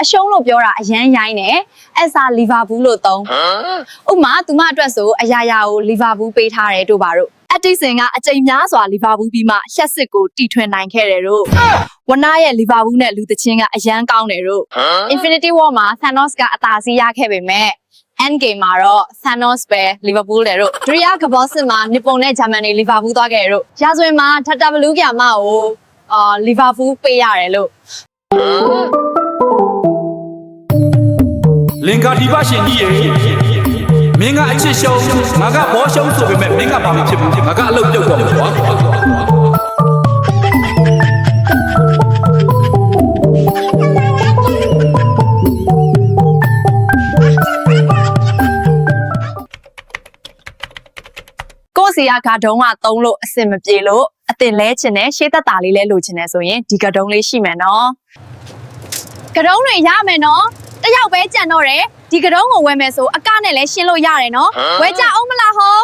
အရှုံးလို့ပြောတာအရန်ရိုင်းတယ်အဲ့စာလီဗာပူးလို့သုံးဥပမာသူမအတွက်ဆိုအရာရာကိုလီဗာပူးပေးထားတယ်တို့ပါတို့အတိတ်စင်ကအကြိမ်များစွာလီဗာပူးပြီးမှရှက်စစ်ကိုတီထွင်နိုင်ခဲ့တယ်တို့ဝနာရဲ့လီဗာပူးနဲ့လူသချင်းကအရန်ကောင်းတယ်တို့ Infinity War မှာ Thanos ကအသာစီးရခဲ့ပေမဲ့ Endgame မှာတော့ Thanos ပဲ Liverpool တယ်တို့ဒရီယာကဘော့စစ်မှာနီပွန်နဲ့ဂျာမန်တွေ Liverpool သွားခဲ့တယ်တို့ရာဇဝင်မှာထပ်တဘလူးကမကိုLiverpool ပေးရတယ်လို့လင်္ကာဒီပရှင်ကြီးရေမင်းကအချစ်ရှုံးငါကဘောရှုံးဆိုပေမဲ့မင်းကဘာမှဖြစ်ဘူးငါကအလုပ်ပြုတ်တော့ကွာကိုစီယာကတုံးကသုံးလို့အစင်မပြေလို့အတင်လဲချင်တယ်ရှေးသက်တာလေးလဲလိုချင်တယ်ဆိုရင်ဒီကတုံးလေးရှိမယ်နော်ကတုံးတွေရမယ်နော်တယောက်ပဲကြံတော့တယ်ဒီကတုံးကိုဝယ်မယ်ဆိုအကနဲ့လဲရှင်းလို့ရတယ်နော်ဝယ်ကြအောင်မလားဟော